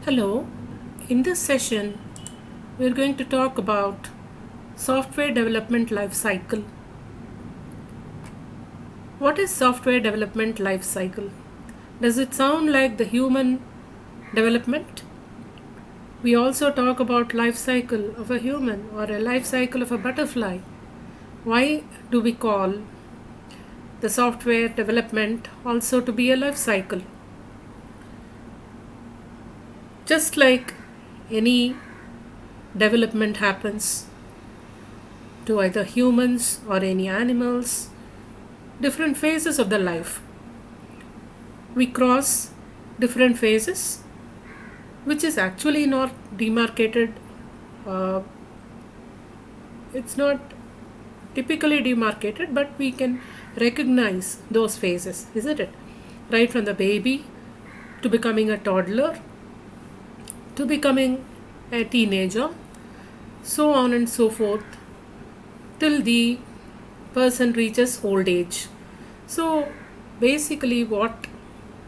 Hello, in this session, we're going to talk about software development life cycle. What is software development life cycle? Does it sound like the human development? We also talk about life cycle of a human or a life cycle of a butterfly. Why do we call the software development also to be a life cycle? Just like any development happens to either humans or any animals, different phases of the life. We cross different phases, which is actually not demarcated. Uh, it's not typically demarcated, but we can recognize those phases, isn't it? Right from the baby to becoming a toddler to becoming a teenager, so on and so forth, till the person reaches old age. So, basically, what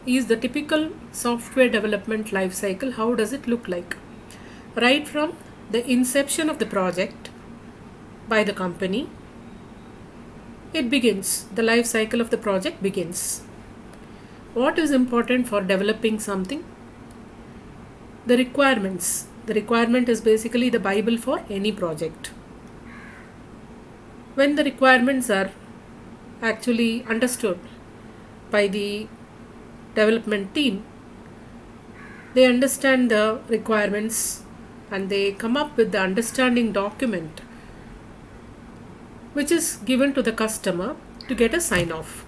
is the typical software development life cycle? How does it look like? Right from the inception of the project by the company, it begins. The life cycle of the project begins. What is important for developing something? The requirements. The requirement is basically the Bible for any project. When the requirements are actually understood by the development team, they understand the requirements and they come up with the understanding document which is given to the customer to get a sign off.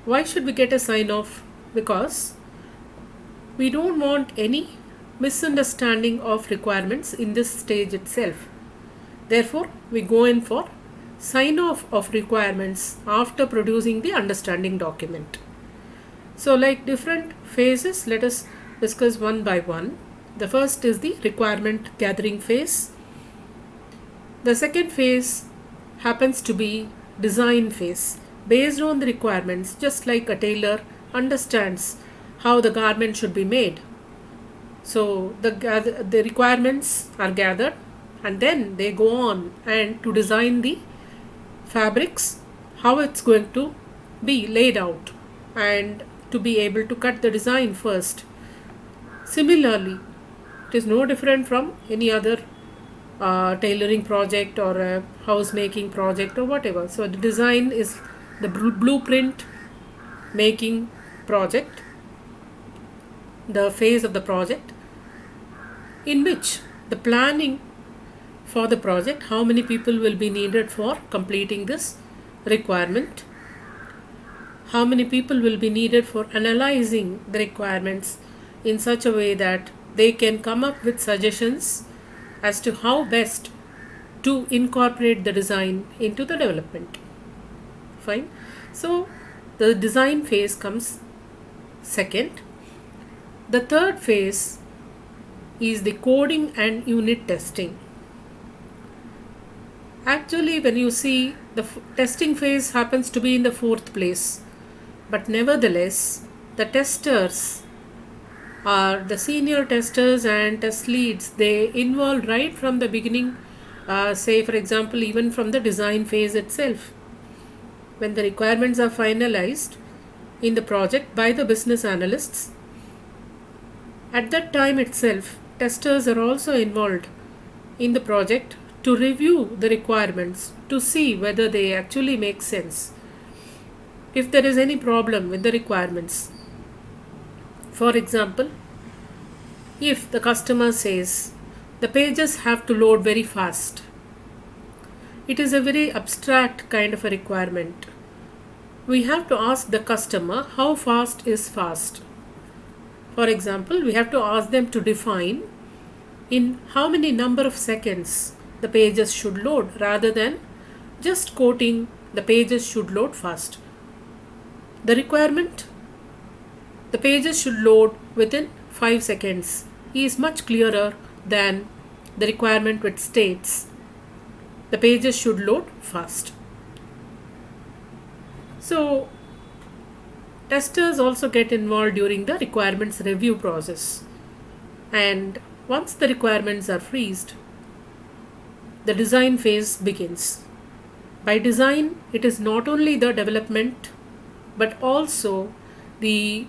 Why should we get a sign off? Because we don't want any misunderstanding of requirements in this stage itself. Therefore, we go in for sign off of requirements after producing the understanding document. So, like different phases, let us discuss one by one. The first is the requirement gathering phase. The second phase happens to be design phase. Based on the requirements, just like a tailor understands how the garment should be made. So the requirements are gathered and then they go on and to design the fabrics, how it's going to be laid out and to be able to cut the design first. Similarly, it is no different from any other tailoring project or a house making project or whatever. So the design is the blueprint making project, the phase of the project in which the planning for the project, how many people will be needed for completing this requirement, how many people will be needed for analyzing the requirements in such a way that they can come up with suggestions as to how best to incorporate the design into the development. Fine. So the design phase comes second. The third phase is the coding and unit testing. Actually, when you see the testing phase happens to be in the fourth place, but nevertheless, the testers are the senior testers and test leads. They involve right from the beginning, say for example, even from the design phase itself. When the requirements are finalized in the project by the business analysts, at that time itself, testers are also involved in the project to review the requirements to see whether they actually make sense. If there is any problem with the requirements, for example, if the customer says the pages have to load very fast, it is a very abstract kind of a requirement. We have to ask the customer how fast is fast. For example, we have to ask them to define in how many number of seconds the pages should load rather than just quoting the pages should load fast. The requirement, the pages should load within 5 seconds, is much clearer than the requirement which states the pages should load fast. So testers also get involved during the requirements review process. And once the requirements are freezed, the design phase begins. By design, it is not only the development but also the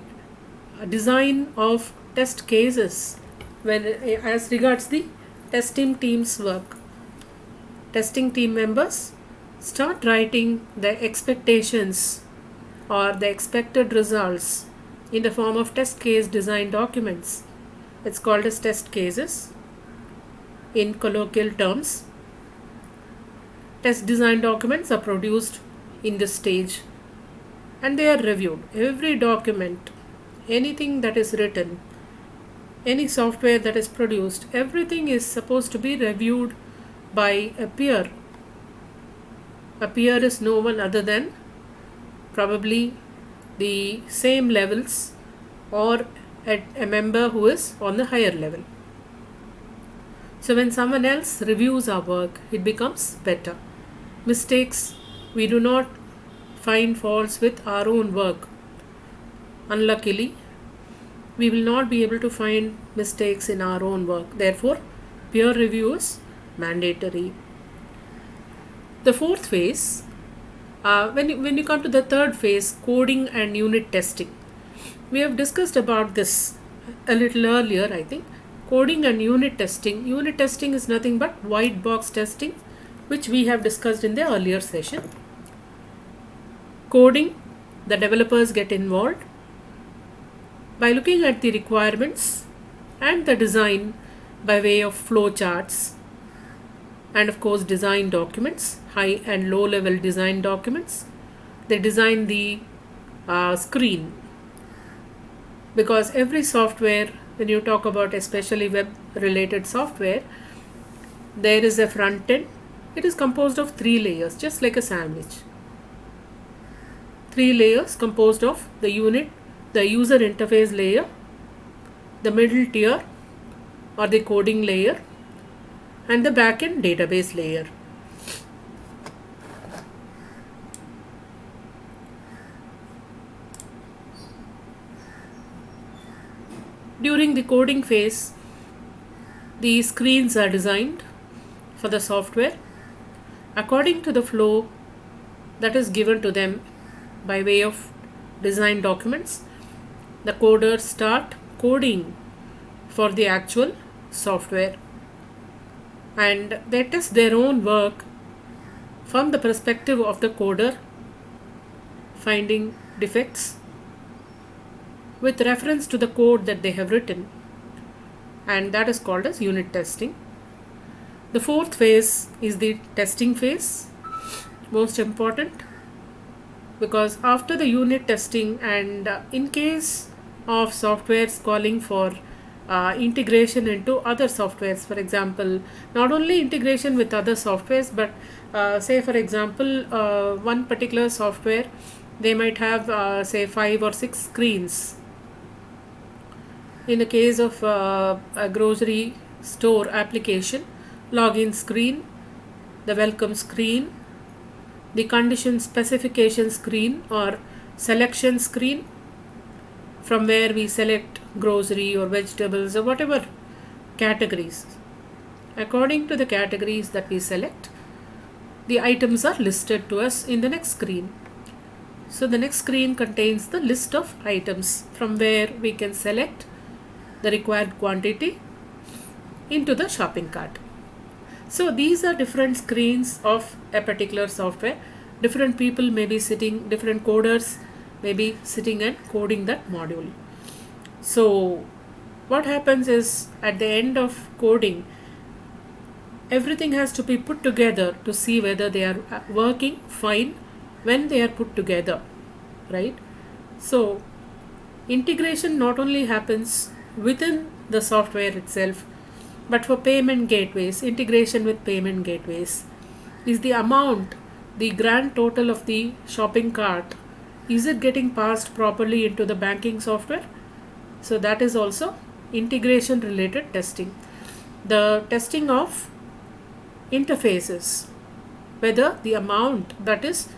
design of test cases when as regards the testing team's work. Testing team members start writing the expectations or the expected results in the form of test case design documents. It's called as test cases in colloquial terms. Test design documents are produced in this stage and they are reviewed. Every document, anything that is written, any software that is produced, everything is supposed to be reviewed by a peer. A peer is no one other than probably the same levels or a member who is on the higher level. So when someone else reviews our work, it becomes better. Mistakes, we do not find faults with our own work. Unluckily, we will not be able to find mistakes in our own work. Therefore, peer review is mandatory. The fourth phase, when you come to the third phase, coding and unit testing. We have discussed about this a little earlier, I think. Coding and unit testing. Unit testing is nothing but white box testing, which we have discussed in the earlier session. Coding, the developers get involved by looking at the requirements and the design by way of flow charts and of course design documents, high and low level design documents. They design the screen, because every software, when you talk about especially web related software, there is a front end. It is composed of 3 layers, just like a sandwich. 3 layers composed of the unit, the user interface layer, the middle tier or the coding layer, and the backend database layer. During the coding phase, the screens are designed for the software according to the flow that is given to them by way of design documents. The coders start coding for the actual software and they test their own work from the perspective of the coder, finding defects with reference to the code that they have written, and that is called as unit testing. The fourth phase is the testing phase, most important, because after the unit testing and in case of softwares calling for integration into other softwares, for example, not only integration with other softwares, but say for example one particular software, they might have say 5 or 6 screens. In the case of a grocery store application, login screen, the welcome screen, the condition specification screen or selection screen, from where we select grocery or vegetables or whatever categories. According to the categories that we select, the items are listed to us in the next screen. So the next screen contains the list of items from where we can select the required quantity into the shopping cart. So these are different screens of a particular software. Different people may be sitting, different coders may be sitting and coding that module. So what happens is, at the end of coding, everything has to be put together to see whether they are working fine when they are put together, right? So integration not only happens within the software itself, but for payment gateways, integration with payment gateways. Is the amount, the grand total of the shopping cart, is it getting passed properly into the banking software? So that is also integration related testing. The testing of interfaces, whether the amount that is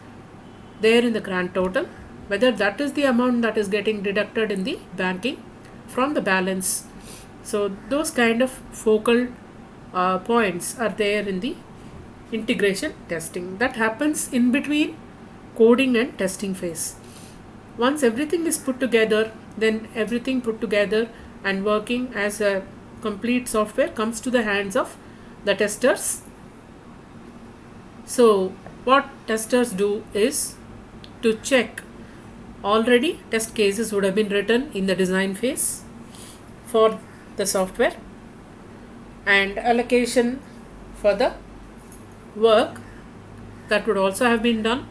there in the grand total, whether that is the amount that is getting deducted in the banking from the balance So those kind of focal points are there in the integration testing that happens in between coding and testing phase. Once everything is put together, then everything put together and working as a complete software comes to the hands of the testers. So what testers do is to check. Already test cases would have been written in the design phase for the software, and allocation for the work that would also have been done.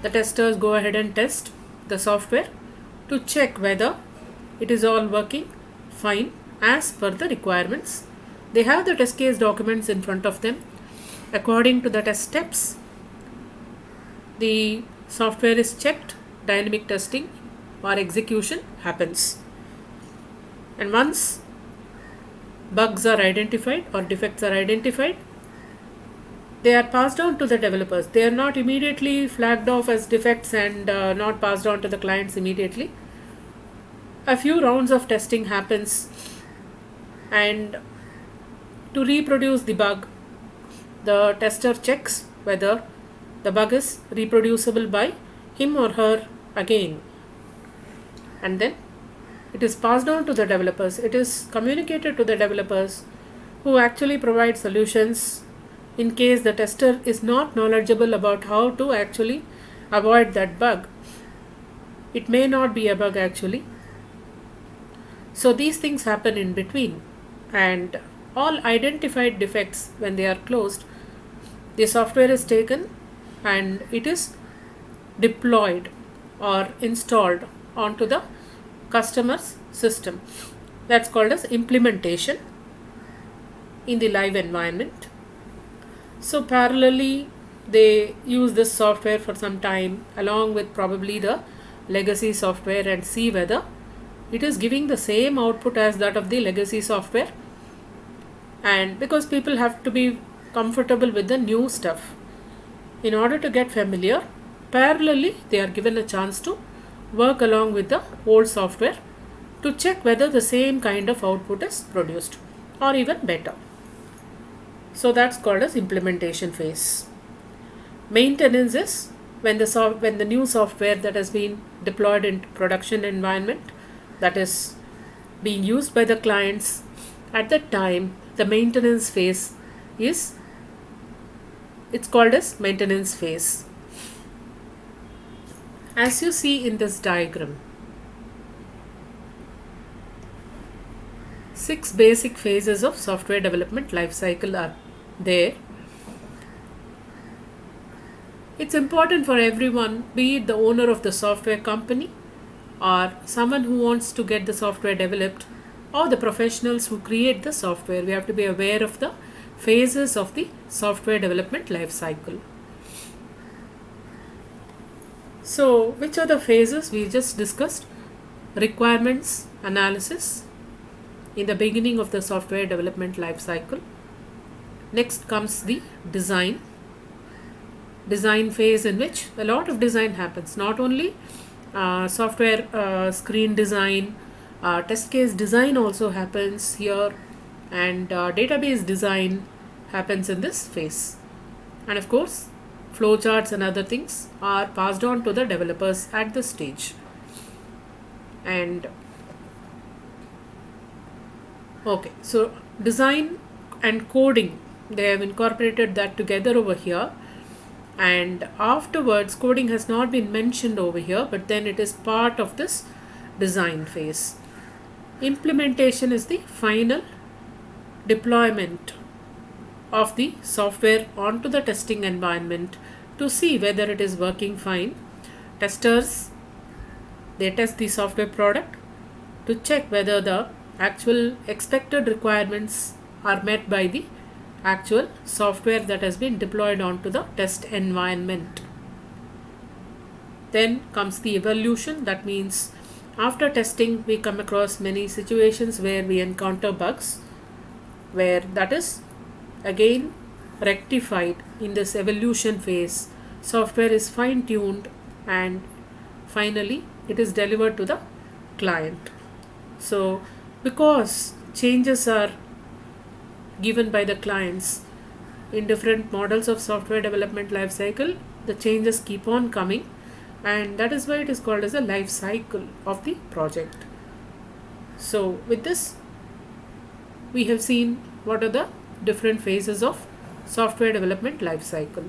The testers go ahead and test the software to check whether it is all working fine as per the requirements. They have the test case documents in front of them. According to the test steps, the software is checked, dynamic testing or execution happens. And once bugs are identified or defects are identified, they are passed on to the developers. They are not immediately flagged off as defects and not passed on to the clients immediately. A few rounds of testing happens, and to reproduce the bug, the tester checks whether the bug is reproducible by him or her again, and then it is passed on to the developers. It is communicated to the developers, who actually provide solutions in case the tester is not knowledgeable about how to actually avoid that bug. It may not be a bug actually. So these things happen in between, and all identified defects, when they are closed, the software is taken and it is deployed or installed onto the customer's system. That's called as implementation in the live environment. So parallelly, they use this software for some time along with probably the legacy software and see whether it is giving the same output as that of the legacy software. And because people have to be comfortable with the new stuff, in order to get familiar, parallelly they are given a chance to work along with the old software to check whether the same kind of output is produced or even better. So that's called as implementation phase. Maintenance is when the new software that has been deployed in production environment, that is being used by the clients, at that time the maintenance phase is, it's called as maintenance phase. As you see in this diagram, 6 basic phases of software development life cycle are there. It's important for everyone, be it the owner of the software company or someone who wants to get the software developed or the professionals who create the software. We have to be aware of the phases of the software development life cycle. So, which are the phases we just discussed? Requirements analysis in the beginning of the software development life cycle. Next comes the design phase, in which a lot of design happens. Not only software screen design, test case design also happens here, and database design happens in this phase. And of course, flowcharts and other things are passed on to the developers at this stage. And okay, so design and coding, they have incorporated that together over here, and afterwards coding has not been mentioned over here, but then it is part of this design phase. Implementation is the final deployment of the software onto the testing environment to see whether it is working fine. Testers, they test the software product to check whether the actual expected requirements are met by the actual software that has been deployed onto the test environment. Then comes the evaluation. That means after testing, we come across many situations where we encounter bugs, where that is again rectified in this evolution phase. Software is fine-tuned and finally it is delivered to the client. So because changes are given by the clients in different models of software development life cycle. The changes keep on coming, and that is why it is called as a life cycle of the project. So with this, we have seen what are the different phases of software development life cycle.